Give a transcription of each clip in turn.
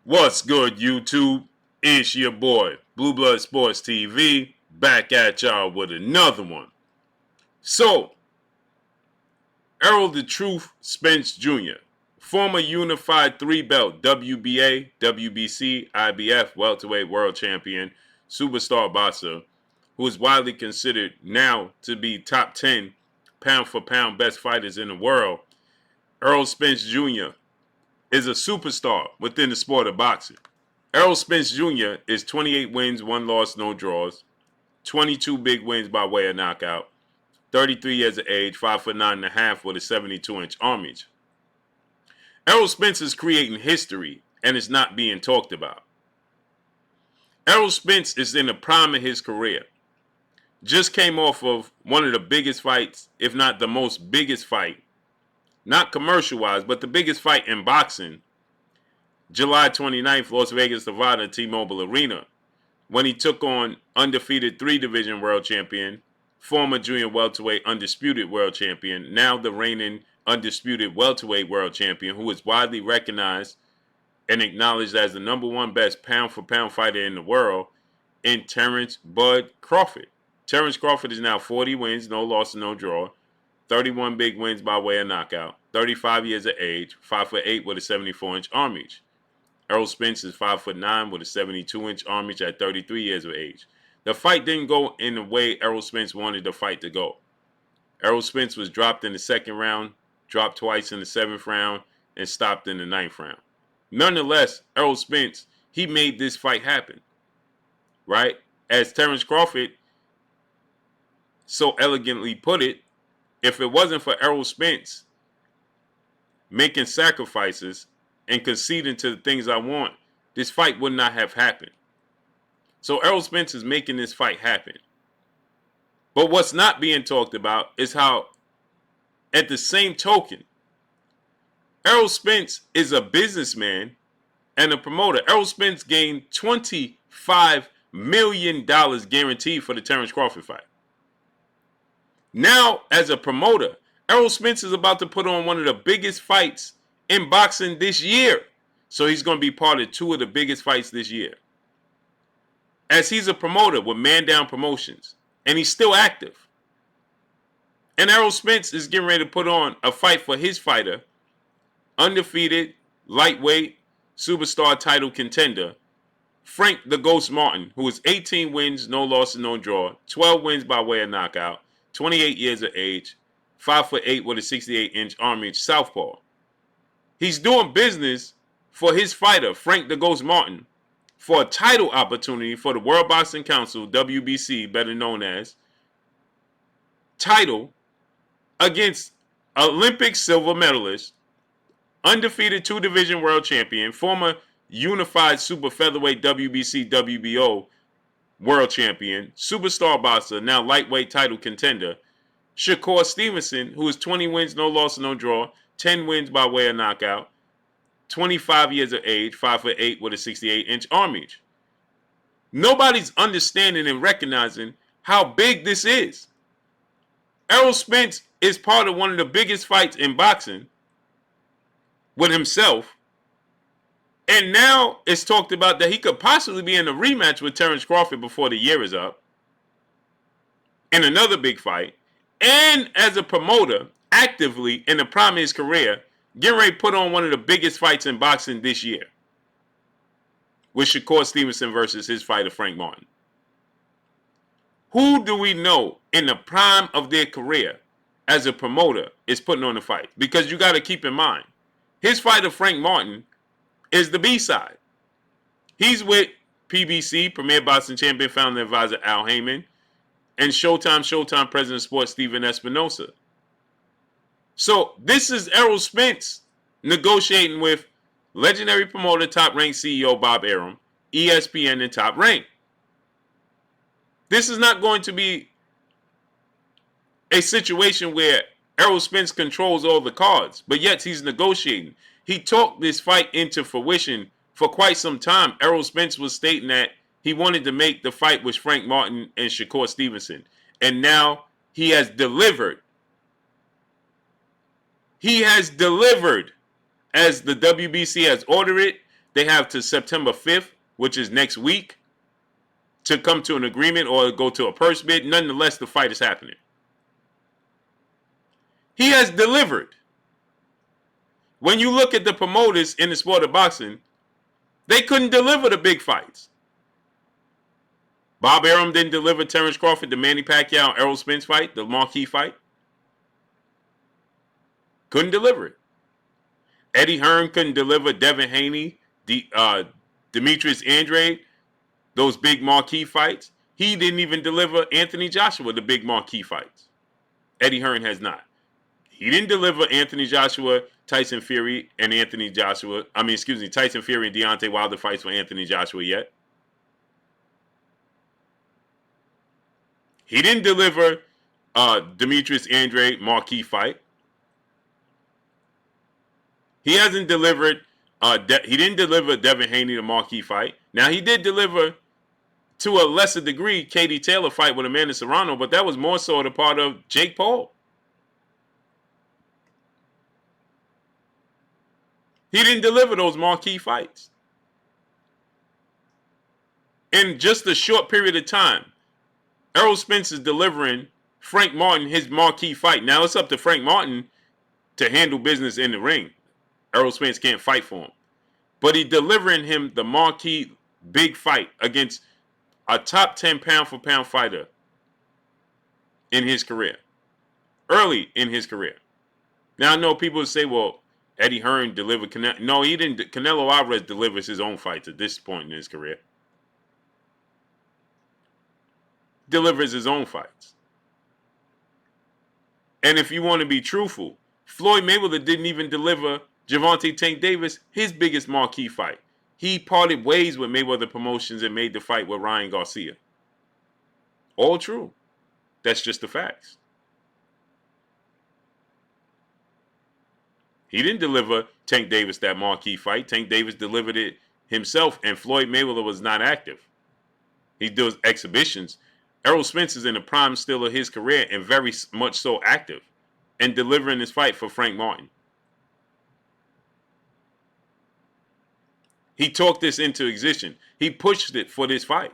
What's good, YouTube? It's your boy, Blue Blood Sports TV, back at y'all with another one. So, Errol the Truth Spence Jr., former unified three-belt WBA, WBC, IBF welterweight world champion, superstar boxer, who is widely considered now to be top 10 pound-for-pound best fighters in the world. Errol Spence Jr. is a superstar within the sport of boxing. Errol Spence Jr. is 28 wins, 1 loss, no draws, 22 big wins by way of knockout, 33 years of age, 5'9.5" with a 72-inch arm reach. Errol Spence is creating history and is not being talked about. Errol Spence is in the prime of his career. Just came off of one of the biggest fights, if not the most biggest fight, not commercial-wise, but the biggest fight in boxing, July 29th, Las Vegas, Nevada, T-Mobile Arena, when he took on undefeated 3-division world champion, former junior welterweight undisputed world champion, now the reigning undisputed welterweight world champion, who is widely recognized and acknowledged as the #1 best pound-for-pound fighter in the world, in Terrence Bud Crawford. Terrence Crawford is now 40 wins, no loss, no draw, 31 big wins by way of knockout, 35 years of age, 5'8" with a 74-inch arm reach. Errol Spence is 5'9" with a 72-inch arm reach at 33 years of age. The fight didn't go in the way Errol Spence wanted the fight to go. Errol Spence was dropped in the 2nd round, dropped twice in the 7th round, and stopped in the 9th round. Nonetheless, Errol Spence, he made this fight happen, right? As Terrence Crawford so elegantly put it, if it wasn't for Errol Spence making sacrifices and conceding to the things I want, this fight would not have happened. So Errol Spence is making this fight happen. But what's not being talked about is how, at the same token, Errol Spence is a businessman and a promoter. Errol Spence gained $25 million guaranteed for the Terrence Crawford fight. Now, as a promoter, Errol Spence is about to put on one of the biggest fights in boxing this year. So he's going to be part of 2 of the biggest fights this year. As he's a promoter with Man Down Promotions. And he's still active. And Errol Spence is getting ready to put on a fight for his fighter, undefeated, lightweight, superstar title contender, Frank the Ghost Martin, who is 18 wins, no losses, no draw, 12 wins by way of knockout, 28 years of age, 5'8" with a 68-inch arm reach, southpaw. He's doing business for his fighter, Frank the Ghost Martin, for a title opportunity for the World Boxing Council, WBC, better known as, title against Olympic silver medalist, undefeated 2-division world champion, former unified super featherweight WBC, WBO world champion, superstar boxer, now lightweight title contender, Shakur Stevenson, who is 20 wins, no loss, no draw, 10 wins by way of knockout, 25 years of age, 5'8" with a 68-inch arm reach. Nobody's understanding and recognizing how big this is. Errol Spence is part of one of the biggest fights in boxing with himself. And now it's talked about that he could possibly be in a rematch with Terrence Crawford before the year is up, in another big fight. And as a promoter, actively in the prime of his career, getting ready to put on one of the biggest fights in boxing this year, with Shakur Stevenson versus his fighter, Frank Martin. Who do we know in the prime of their career as a promoter is putting on the fight? Because you got to keep in mind, his fighter, Frank Martin, is the B-side. He's with PBC, Premier Boxing Champion, founder advisor Al Heyman, and Showtime President of Sports Steven Espinosa. So this is Errol Spence negotiating with legendary promoter, top-ranked CEO Bob Arum, ESPN, and Top Rank. This is not going to be a situation where Errol Spence controls all the cards, but yet he's negotiating. He talked this fight into fruition for quite some time. Errol Spence was stating that he wanted to make the fight with Frank Martin and Shakur Stevenson. And now he has delivered. He has delivered as the WBC has ordered it. they have to September 5th, which is next week, to come to an agreement or go to a purse bid. Nonetheless, the fight is happening. He has delivered. When you look at the promoters in the sport of boxing, they couldn't deliver the big fights. Bob Arum didn't deliver Terrence Crawford, the Manny Pacquiao, Errol Spence fight, the marquee fight. Couldn't deliver it. Eddie Hearn couldn't deliver Devin Haney, Demetrius Andrade, those big marquee fights. He didn't even deliver Anthony Joshua, the big marquee fights. Eddie Hearn has not. He didn't deliver Anthony Joshua, Tyson Fury, and Tyson Fury and Deontay Wilder fights for Anthony Joshua yet. He didn't deliver Demetrius Andrade marquee fight. He hasn't delivered. He didn't deliver Devin Haney the marquee fight. Now he did deliver, to a lesser degree, Katie Taylor fight with Amanda Serrano, but that was more so the part of Jake Paul. He didn't deliver those marquee fights. In just a short period of time, Errol Spence is delivering Frank Martin his marquee fight. Now it's up to Frank Martin to handle business in the ring. Errol Spence can't fight for him. But he's delivering him the marquee big fight against a top 10 pound-for-pound fighter in his career. Early in his career. Now I know people say, well, Eddie Hearn delivered Canelo. No, he didn't. Canelo Alvarez delivers his own fights at this point in his career. Delivers his own fights. And if you want to be truthful, Floyd Mayweather didn't even deliver Gervonta Tank Davis his biggest marquee fight. He parted ways with Mayweather Promotions and made the fight with Ryan Garcia. All true. That's just the facts. He didn't deliver Tank Davis that marquee fight. Tank Davis delivered it himself, and Floyd Mayweather was not active. He does exhibitions. Errol Spence is in the prime still of his career and very much so active and delivering this fight for Frank Martin. He talked this into existence. He pushed it for this fight.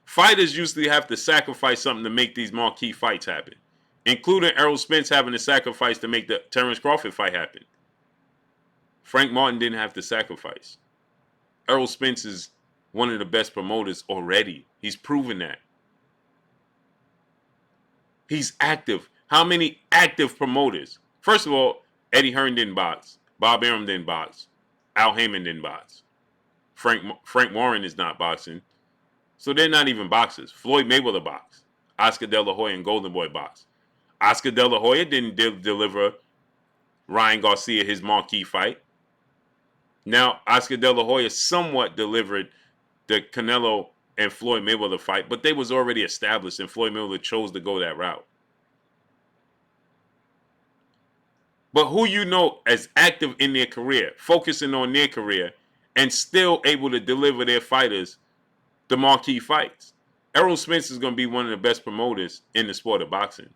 Fighters usually have to sacrifice something to make these marquee fights happen, including Errol Spence having to sacrifice to make the Terrence Crawford fight happen. Frank Martin didn't have to sacrifice. Errol Spence is one of the best promoters already. He's proven that. He's active. How many active promoters? First of all, Eddie Hearn didn't box. Bob Arum didn't box. Al Heyman didn't box. Frank Warren is not boxing. So they're not even boxers. Floyd Mayweather boxed. Oscar De La Hoya and Golden Boy boxed. Oscar De La Hoya didn't deliver Ryan Garcia his marquee fight. Now, Oscar De La Hoya somewhat delivered the Canelo and Floyd Mayweather fight, but they was already established, and Floyd Mayweather chose to go that route. But who you know as active in their career, focusing on their career, and still able to deliver their fighters the marquee fights? Errol Spence is going to be one of the best promoters in the sport of boxing.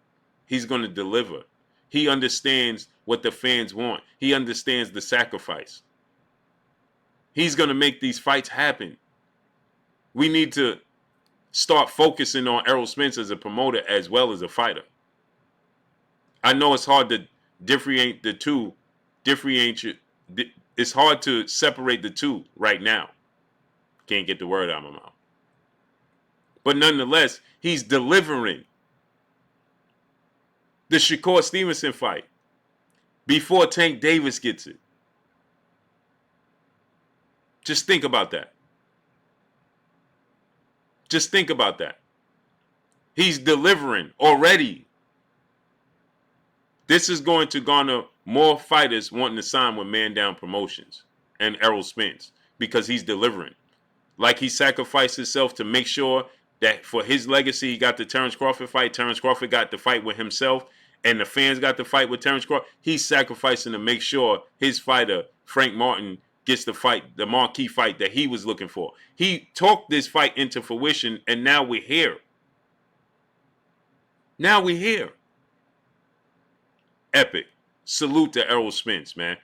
He's going to deliver. He understands what the fans want. He understands the sacrifice. He's going to make these fights happen. We need to start focusing on Errol Spence as a promoter as well as a fighter. I know it's hard to differentiate the two. It's hard to separate the two right now. Can't get the word out of my mouth. But nonetheless, he's delivering. The Shakur Stevenson fight before Tank Davis gets it. Just think about that. Just think about that. He's delivering already. This is going to garner more fighters wanting to sign with Man Down Promotions and Errol Spence because he's delivering. Like he sacrificed himself to make sure that for his legacy, he got the Terrence Crawford fight. Terrence Crawford got the fight with himself, and the fans got the fight with Terrence Crawford. He's sacrificing to make sure his fighter, Frank Martin, gets the fight, the marquee fight that he was looking for. He talked this fight into fruition, and now we're here. Now we're here. Epic. salute to Errol Spence, man.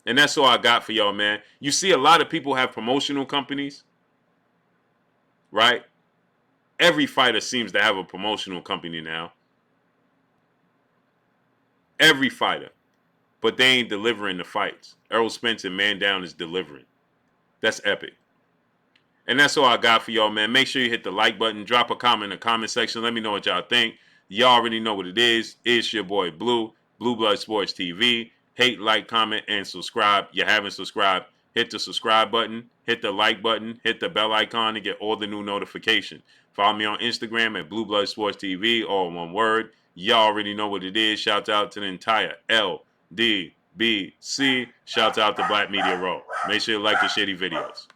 And that's all I got for y'all, man. You see a lot of people have promotional companies, right? Every fighter seems to have a promotional company now. Every fighter. But they ain't delivering the fights. Errol Spence and Man Down is delivering. That's epic. And that's all I got for y'all, man. Make sure you hit the like button. Drop a comment in the comment section. Let me know what y'all think. Y'all already know what it is. It's your boy Blue. Blue Blood Sports TV. Hate, like, comment, and subscribe. You haven't subscribed, hit the subscribe button. Hit the like button. Hit the bell icon to get all the new notifications. Follow me on Instagram at Blue Blood Sports TV. All one word. Y'all already know what it is. Shout out to the entire LDBC. Shout out to Black Media Row. Make sure you like the shitty videos.